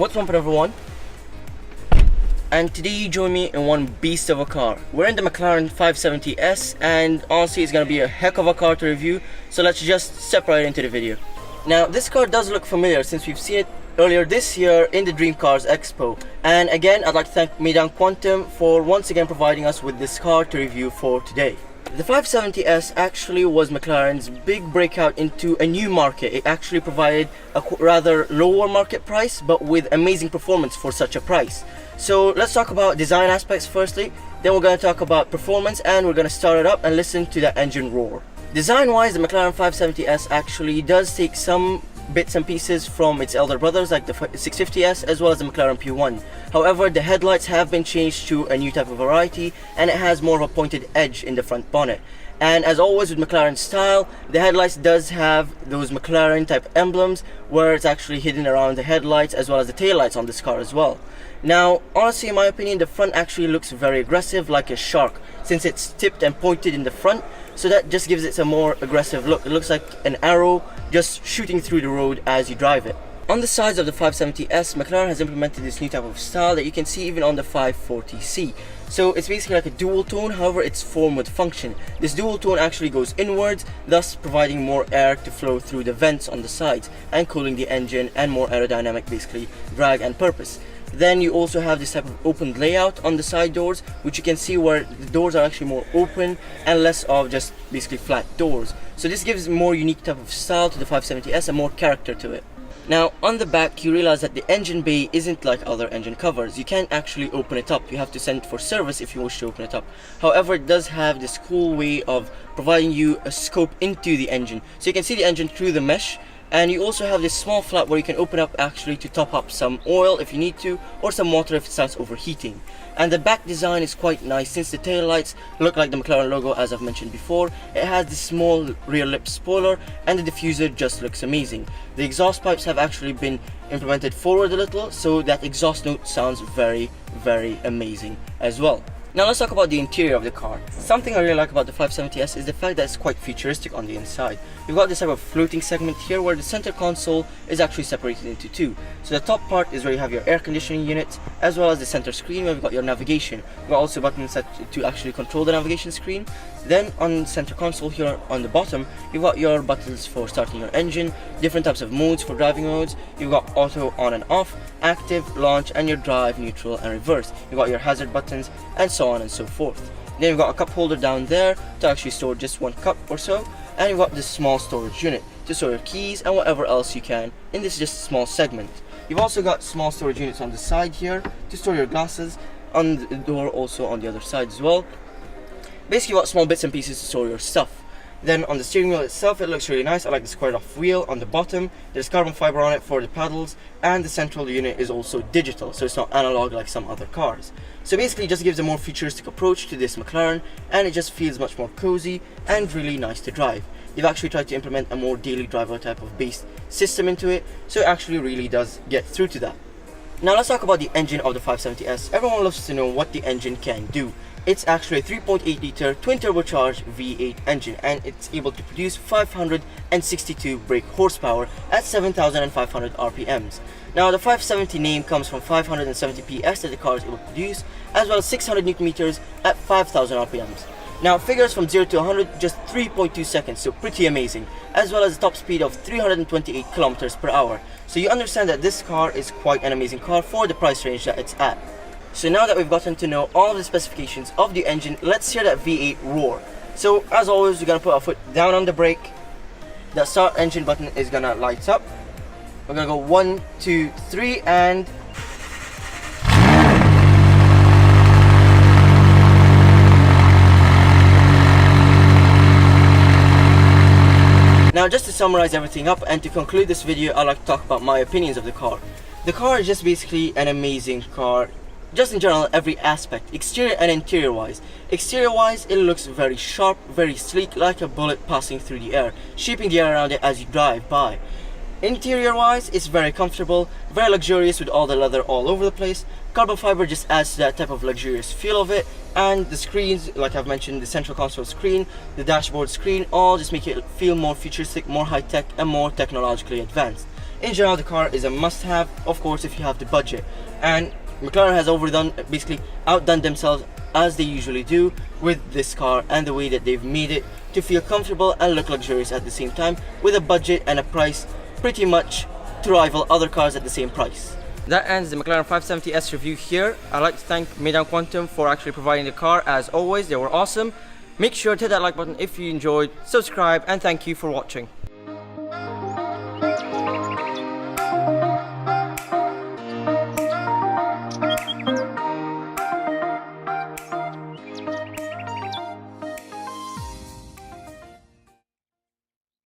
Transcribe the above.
What's up everyone? And today you join me in one beast of a car. We're in the Mclaren 570S and honestly it's gonna be a heck of a car to review, so let's just step right into the video. Now this car does look familiar since we've seen it earlier this year in the Dream Cars Expo, and again I'd like to thank Mclaren Quantum for once again providing us with this car to review for today. The 570S actually was McLaren's big breakout into a new market. It actually provided a rather lower market price but with amazing performance for such a price. So let's talk about design aspects firstly, then we're going to talk about performance, and we're going to start it up and listen to that engine roar. Design wise, the McLaren 570S actually does take some bits and pieces from its elder brothers like the 650S as well as the McLaren P1. However, the headlights have been changed to a new type of variety and it has more of a pointed edge in the front bonnet. And as always with McLaren style, the headlights does have those McLaren type emblems where it's actually hidden around the headlights as well as the taillights on this car as well. Now honestly, in my opinion, the front actually looks very aggressive like a shark since it's tipped and pointed in the front, so that just gives it a more aggressive look. It looks like an arrow just shooting through the road as you drive it. On the sides of the 570S, McLaren has implemented this new type of style that you can see even on the 540C. So it's basically like a dual tone, however it's form with function. This dual tone actually goes inwards, thus providing more air to flow through the vents on the sides and cooling the engine and more aerodynamic basically drag and purpose. Then you also have this type of open layout on the side doors, which you can see where the doors are actually more open and less of just basically flat doors. So this gives a more unique type of style to the 570S and more character to it. Now on the back you realize that the engine bay isn't like other engine covers. You can't actually open it up. You have to send it for service if you wish to open it up. However, it does have this cool way of providing you a scope into the engine. So you can see the engine through the mesh. And you also have this small flap where you can open up actually to top up some oil if you need to, or some water if it starts overheating. And the back design is quite nice since the tail lights look like the McLaren logo as I've mentioned before. It has this small rear lip spoiler and the diffuser just looks amazing. The exhaust pipes have actually been implemented forward a little, so that exhaust note sounds very amazing as well. Now let's talk about the interior of the car. Something I really like about the 570S is the fact that it's quite futuristic on the inside. You've got this type of floating segment here where the center console is actually separated into two. So the top part is where you have your air conditioning unit as well as the center screen where you've got your navigation. You've got also buttons set to actually control the navigation screen. Then on the center console here on the bottom, you've got your buttons for starting your engine, different types of modes for driving modes. You've got auto on and off, active, launch, and your drive, neutral, and reverse. You've got your hazard buttons and so on and so forth. Then you've got a cup holder down there to actually store just one cup or so, and you've got this small storage unit to store your keys and whatever else you can in this just small segment. You've also got small storage units on the side here to store your glasses, on the door also on the other side as well. Basically you've got small bits and pieces to store your stuff. Then on the steering wheel itself, it looks really nice. I like the squared off wheel on the bottom. There's carbon fiber on it for the pedals, and the central unit is also digital, so it's not analog like some other cars. So basically it just gives a more futuristic approach to this McLaren, and it just feels much more cozy and really nice to drive. They've actually tried to implement a more daily driver type of based system into it, so it actually really does get through to that. Now let's talk about the engine of the 570S. Everyone loves to know what the engine can do. It's actually a 3.8 litre twin turbocharged V8 engine, and it's able to produce 562 brake horsepower at 7,500 RPMs. Now the 570 name comes from 570 PS that the car is able to produce, as well as 600 Newton meters at 5,000 RPMs. Now figures from 0 to 100 just 3.2 seconds, so pretty amazing, as well as a top speed of 328 kilometers per hour. So you understand that this car is quite an amazing car for the price range that it's at. So now that we've gotten to know all of the specifications of the engine, let's hear that V8 roar. So as always, we're gonna put our foot down on the brake. The start engine button is gonna light up. We're gonna go 1, 2, 3, and now just to summarize everything up and to conclude this video, I'd like to talk about my opinions of the car. The car is just basically an amazing car. Just in general, every aspect, exterior and interior wise. Exterior wise, it looks very sharp, very sleek, like a bullet passing through the air, shaping the air around it as you drive by. Interior wise, it's very comfortable, very luxurious with all the leather all over the place. Carbon fiber just adds to that type of luxurious feel of it, and the screens, like I've mentioned, the central console screen, the dashboard screen, all just make it feel more futuristic, more high-tech, and more technologically advanced. In general, the car is a must-have, of course, if you have the budget. And McLaren has basically outdone themselves as they usually do with this car and the way that they've made it to feel comfortable and look luxurious at the same time, with a budget and a price pretty much to rival other cars at the same price. That ends the McLaren 570S review here. I'd like to thank Meydan Quantum for actually providing the car. As always, they were awesome. Make sure to hit that like button if you enjoyed, subscribe, and thank you for watching.